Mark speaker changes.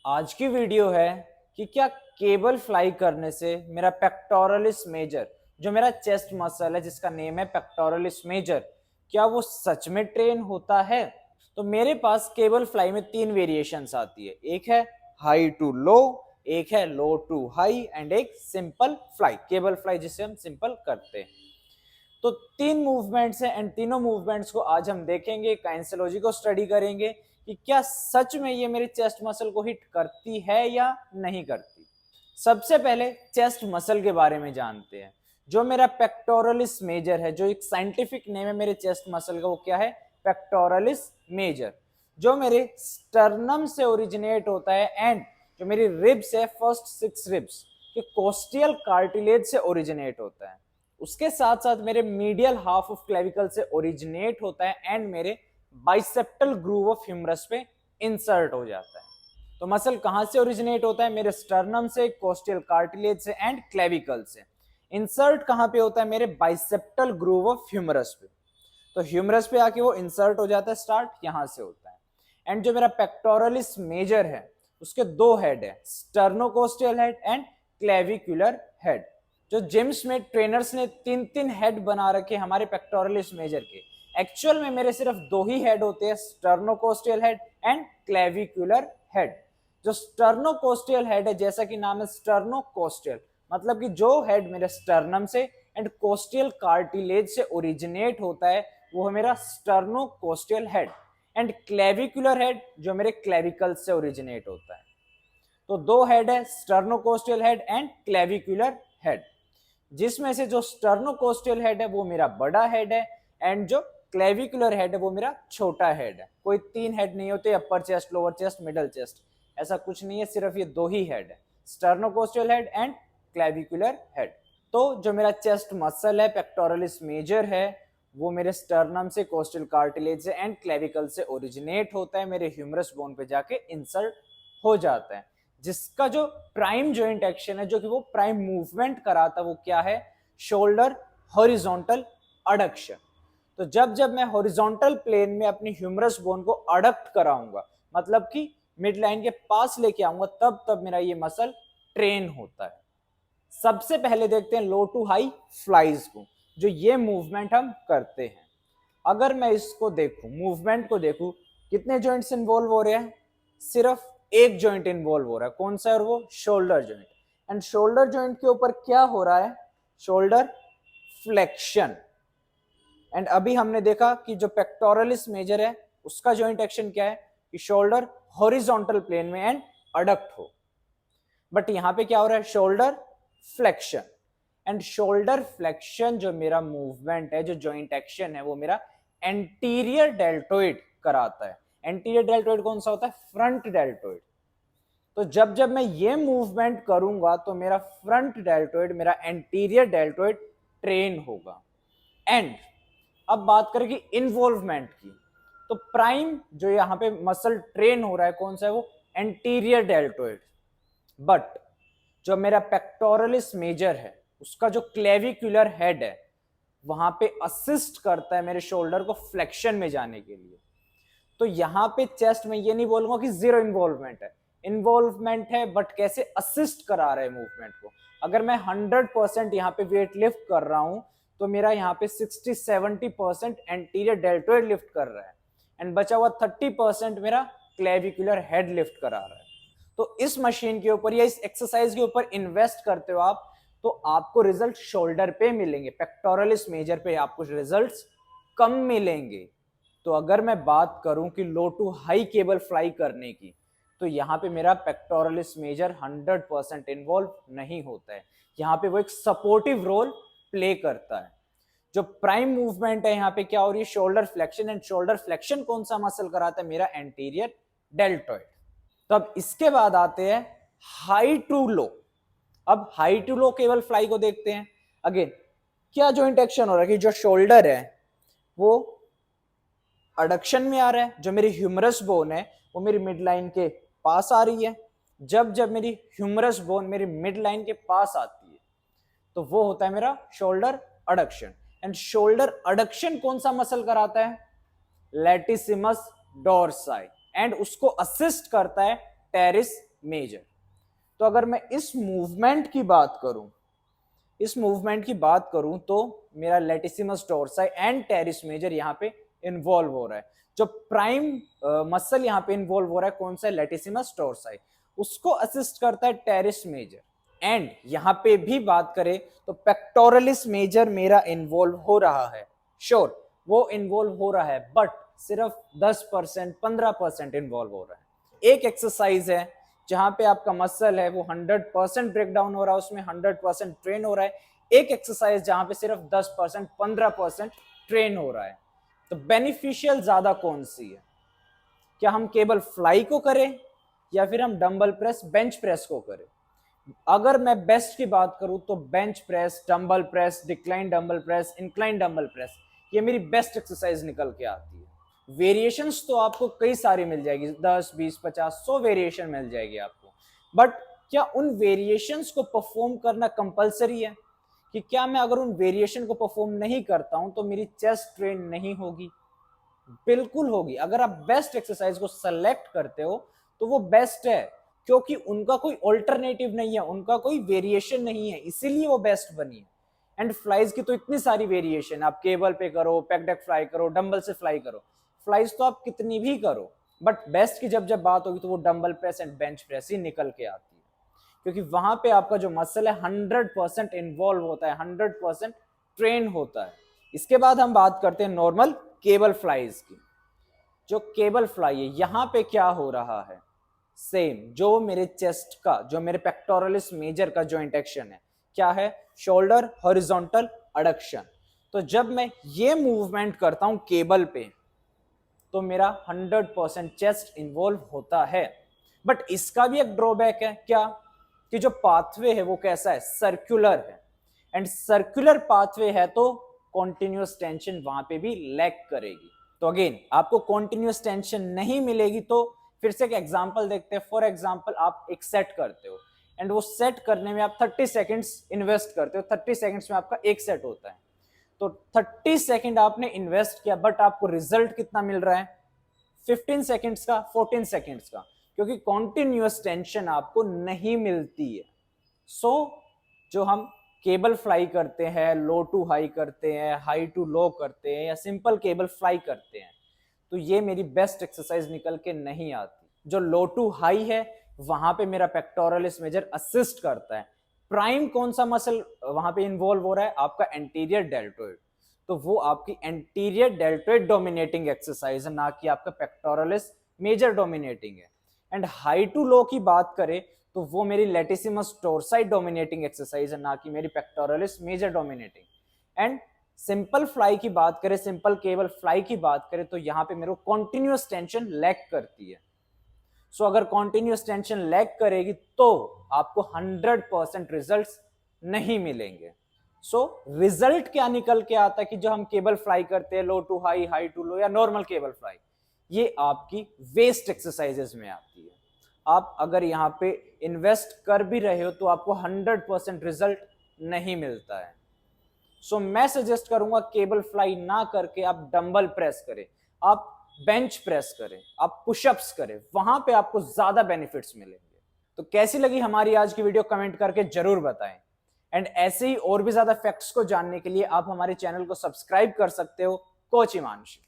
Speaker 1: आज की वीडियो है कि क्या केबल फ्लाई करने से मेरा पेक्टोरलिस मेजर, जो मेरा चेस्ट मसल है जिसका नेम है पेक्टोरलिस मेजर, क्या वो सच में ट्रेन होता है। तो मेरे पास केबल फ्लाई में तीन वेरिएशंस आती है। एक है हाई टू लो, एक है लो टू हाई एंड एक सिंपल फ्लाई, केबल फ्लाई जिसे हम सिंपल करते हैं। तो तीन मूवमेंट्स हैं एंड तीनों मूवमेंट्स को आज हम देखेंगे, काइनेसियोलॉजी को स्टडी करेंगे कि क्या सच में ये मेरे चेस्ट मसल को हिट करती है या नहीं करती। सबसे पहले चेस्ट मसल के बारे में जानते हैं। जो मेरा पेक्टोरलिस मेजर है, जो एक साइंटिफिक नेम है मेरे चेस्ट मसल का, वो क्या है? पेक्टोरलिस मेजर, जो मेरे स्टर्नम से ओरिजिनेट होता है एंड जो मेरी रिब्स है, फर्स्ट 6 रिब्स के कोस्टियल कार्टिलेज से ओरिजिनेट होता है। उसके साथ साथ मेरे मीडियल हाफ ऑफ क्लेविकल से ओरिजिनेट होता है एंड मेरे बाइसेप्टल ग्रूव ऑफ ह्यूमरस पे इंसर्ट हो जाता है। तो मसल कहां से ओरिजिनेट होता है? मेरे स्टर्नम से, कोस्टियल कार्टिलेज से एंड क्लेविकल से। इंसर्ट कहां पे होता है? मेरे बाइसेप्टल ग्रूव ऑफ ह्यूमरस पे। तो ह्यूमरस पे आके वो इंसर्ट हो जाता है, स्टार्ट यहां से होता है। एंड जो मेरा पेक्टोरलिस मेजर है उसके दो हेड है, स्टर्नोकोस्टियल हेड एंड क्लेविकुलर हेड। जो जिम्स में ट्रेनर्स ने तीन तीन हेड बना रखे हमारे पेक्टोरलिस मेजर के, एक्चुअल में मेरे सिर्फ दो ही हेड होते हैं, स्टर्नोकोस्टियल हेड एंड क्लेविकुलर हेड। जो स्टर्नोकोस्टियल हेड है, जैसा कि नाम है स्टर्नोकोस्टियल, मतलब कि जो हेड मेरे स्टर्नम से एंड कोस्टियल कार्टिलेज से ओरिजिनेट होता है, वो है मेरा स्टर्नोकोस्टियल हेड। एंड क्लेविकुलर हेड जो मेरे क्लेविकल से ओरिजिनेट होता है। तो दो हेड है, स्टर्नोकोस्टियल हेड एंड क्लेविकुलर हेड, जिसमें से जो स्टर्नोकोस्टियल हेड है वो मेरा बड़ा हेड है एंड जो क्लेविकुलर हेड है वो मेरा छोटा हेड है। कोई तीन हेड नहीं होते, अपर chest, lower chest, middle chest, ऐसा कुछ नहीं है, सिर्फ ये दो ही हेड है, स्टर्नोकोस्टियल हेड एंड क्लेविकुलर हेड। तो जो मेरा चेस्ट मसल है, पेक्टोरलिस मेजर है, वो मेरे स्टर्नम से, कोस्टल कार्टिलेज से एंड क्लेविकल से ओरिजिनेट होता है, मेरे ह्यूमरस बोन पे जाके इंसर्ट हो जाता है। जिसका जो प्राइम जॉइंट एक्शन है, जो कि वो प्राइम मूवमेंट कराता है, वो क्या है? Shoulder horizontal adduction. तो जब जब मैं हॉरिजॉन्टल प्लेन में अपनी ह्यूमरस बोन को अडक्ट कराऊंगा, मतलब कि मिड लाइन के पास लेके आऊंगा, तब तब मेरा ये मसल ट्रेन होता है। सबसे पहले देखते हैं लो टू हाई फ्लाइज को, जो ये मूवमेंट हम करते हैं। अगर मैं इसको देखूं, मूवमेंट को देखूं, कितने जॉइंट्स इन्वॉल्व हो रहे हैं? सिर्फ एक जॉइंट इन्वॉल्व हो रहा है। कौन सा है? वो shoulder joint. And shoulder joint के ऊपर क्या हो रहा है? Shoulder flexion. एंड अभी हमने देखा कि जो पेक्टोरलिस मेजर है उसका जॉइंट एक्शन क्या है? कि शोल्डर हॉरिजॉन्टल प्लेन में एंड अडक्ट हो। बट यहां पे क्या हो रहा है? Shoulder flexion. And shoulder flexion जो मेरा मूवमेंट है, जो जॉइंट एक्शन है, वो मेरा एंटीरियर डेल्टोइड कराता है। एंटीरियर डेल्टोइड कौन सा होता है? Front deltoid. तो जब जब मैं ये मूवमेंट करूंगा तो मेरा फ्रंट डेल्टोइड, मेरा एंटीरियर डेल्टोइड ट्रेन होगा। एंड अब बात करें कि इन्वॉल्वमेंट की, तो प्राइम जो यहां पे मसल ट्रेन हो रहा है, कौन सा है? वो एंटीरियर डेल्टोइड। बट जो मेरा पेक्टोरलिस मेजर है उसका जो क्लेविकुलर हेड है, वहां पे असिस्ट करता है मेरे शोल्डर को फ्लेक्शन में जाने के लिए। तो यहां पे चेस्ट में ये नहीं बोलूंगा कि जीरो इन्वॉल्वमेंट है, इन्वॉल्वमेंट है, बट कैसे असिस्ट करा रहे हैं मूवमेंट को। अगर मैं 100% यहाँ पे वेट लिफ्ट कर रहा हूं, तो मेरा यहाँ पे 60-70% एंटीरियर डेल्टोइड लिफ्ट कर रहा है एंड बचा हुआ 30% मेरा क्लेविकुलर हेड लिफ्ट करा रहा है। तो इस मशीन के ऊपर या इस एक्सरसाइज के ऊपर इन्वेस्ट करते हो आप, तो आपको रिजल्ट शोल्डर पे मिलेंगे, पेक्टोरलिस मेजर पे आपको रिजल्ट्स कम मिलेंगे। तो अगर मैं बात करूं कि लो टू हाई केबल फ्लाई करने की, तो यहां पे मेरा पेक्टोरलिस मेजर 100% इन्वॉल्व नहीं होता है। यहां पे वो एक सपोर्टिव रोल प्ले करता है। जो प्राइम मूवमेंट है यहाँ पे क्या हो रही है? Shoulder flexion. And shoulder flexion कौन सा मसल कराता है? मेरा एंटीरियर डेल्टोइड। तो अब इसके बाद आते हैं हाई टू लो। अब high to low cable fly को देखते हैं। अगेन क्या जॉइंट एक्शन हो रहा है कि जो शोल्डर है वो अडक्शन में आ रहा है, जो मेरी ह्यूमरस बोन है वो मेरी मिड लाइन के पास आ रही है। जब जब मेरी ह्यूमरस बोन मेरी मिड लाइन के पास आती है तो वो होता है मेरा shoulder adduction. And shoulder adduction कौन सा मसल कराता है? लैटिसिमस डोर्साई। एंड उसको असिस्ट करता है टेरिस मेजर। तो अगर मैं इस मूवमेंट की बात करूं तो मेरा लेटिसिमस डोर्साई एंड टेरिस मेजर यहाँ पे इन्वॉल्व हो रहा है। जो प्राइम मसल यहाँ पे इन्वॉल्व हो रहा है कौन सा है, लेटिसिमस डोर्साई, उसको असिस्ट करता है टेरिस मेजर। एंड यहाँ पे भी बात करें तो पेक्टोरलिस मेजर मेरा इन्वॉल्व हो रहा है, श्योर वो इन्वॉल्व हो रहा है, बट सिर्फ 10% 15% इन्वॉल्व हो रहा है। एक एक्सरसाइज है जहां पे आपका मसल है वो 100% ब्रेक डाउन हो रहा है, उसमें 100% ट्रेन हो रहा है। एक एक्सरसाइज जहां पे सिर्फ 10% 15% ट्रेन हो रहा है। तो बेनिफिशियल ज्यादा कौन सी है, क्या हम केबल फ्लाई को करें या फिर हम डंबल प्रेस बेंच प्रेस को करें? अगर मैं बेस्ट की बात करूं तो bench press, dumbbell press, decline dumbbell press, incline dumbbell press, ये मेरी बेस्ट एक्सरसाइज निकल के आती है। वेरिएशंस तो आपको कई सारी मिल जाएगी, 10 20 50 100 वेरिएशन मिल जाएगी आपको, बट क्या उन वेरिएशंस को परफॉर्म करना कंपलसरी है? कि क्या मैं अगर उन वेरिएशन को परफॉर्म नहीं करता हूं तो मेरी चेस्ट ट्रेन नहीं होगी? बिल्कुल होगी। अगर आप बेस्ट एक्सरसाइज को सेलेक्ट करते हो तो वो बेस्ट है, क्योंकि उनका कोई ऑल्टरनेटिव नहीं है, उनका कोई वेरिएशन नहीं है, इसीलिए वो बेस्ट बनी है। एंड फ्लाइज की तो इतनी सारी वेरिएशन, आप केबल पे करो, पेकडक फ्लाई करो, डंबल से फ्लाई करो, फ्लाइज तो आप कितनी भी करो, बट बेस्ट की जब बात होगी तो वो dumbbell press and bench press ही निकल के आती है, क्योंकि वहां पे आपका जो मसल है 100% इन्वॉल्व होता है, 100% ट्रेन होता है। इसके बाद हम बात करते हैं नॉर्मल केबल फ्लाइज की। जो केबल फ्लाई है यहां पे क्या हो रहा है, सेम जो मेरे चेस्ट का, जो मेरे पेक्टोरलिस मेजर का जॉइंट एक्शन है, क्या है, शोल्डर हॉरिजॉन्टल अडक्शन। तो जब मैं ये मूवमेंट करता हूं केबल पे तो मेरा 100% चेस्ट इन्वॉल्व होता है। बट इसका भी एक ड्रॉबैक है, क्या, कि जो पाथवे है वो कैसा है, सर्कुलर है। एंड सर्कुलर पाथवे है तो कॉन्टिन्यूअस टेंशन वहां पे भी लैक करेगी। तो अगेन आपको कॉन्टिन्यूअस टेंशन नहीं मिलेगी। तो फिर से एक एग्जांपल देखते हैं। फॉर एग्जांपल आप एक सेट करते हो एंड वो सेट करने में आप 30 सेकंड्स इन्वेस्ट करते हो, 30 सेकंड्स में आपका एक सेट होता है। तो 30 सेकंड आपने इन्वेस्ट किया, बट आपको रिजल्ट कितना मिल रहा है, 15 सेकंड्स का, 14 सेकंड्स का, क्योंकि कॉन्टिन्यूअस टेंशन आपको नहीं मिलती है। सो जो हम केबल फ्लाई करते हैं, लो टू हाई करते हैं, हाई टू लो करते हैं, या सिंपल केबल फ्लाई करते हैं, तो ये मेरी बेस्ट एक्सरसाइज निकल के नहीं आती। जो लो टू हाई है वहां पे मेरा पेक्टोरलिस मेजर असिस्ट करता है। प्राइम कौन सा मसल वहां पे इन्वॉल्व हो रहा है, आपका एंटीरियर डेल्टोइड। तो वो आपकी एंटीरियर डेल्टोइड डोमिनेटिंग एक्सरसाइज है, ना कि आपका पेक्टोरलिस मेजर डोमिनेटिंग है। एंड हाई टू लो की बात करें तो वो मेरी लेटिसिमस टोरसाई डोमिनेटिंग एक्सरसाइज है, ना कि मेरी pectoralis major dominating. And simple fly की बात करें, सिंपल केबल फ्लाई की बात करें, तो यहां पे मेरे को कॉन्टिन्यूअस टेंशन लैक करती है। सो अगर कॉन्टिन्यूअस टेंशन लैक करेगी तो आपको 100% रिजल्ट्स नहीं मिलेंगे। सो रिजल्ट क्या निकल के आता है कि जो हम केबल फ्लाई करते हैं, लो टू हाई, हाई टू लो, या नॉर्मल केबल फ्लाई, ये आपकी वेस्ट एक्सरसाइजेस में आती है। आप अगर यहाँ पे इन्वेस्ट कर भी रहे हो तो आपको 100% रिजल्ट नहीं मिलता है। सो मैं सजेस्ट करूंगा केबल फ्लाई ना करके आप डंबल प्रेस करें, आप बेंच प्रेस करें, आप पुशअप्स करें, वहां पे आपको ज्यादा बेनिफिट्स मिलेंगे। तो कैसी लगी हमारी आज की वीडियो कमेंट करके जरूर बताएं। एंड ऐसे ही और भी ज्यादा फैक्ट्स को जानने के लिए आप हमारे चैनल को सब्सक्राइब कर सकते हो, कोच हिमांशु।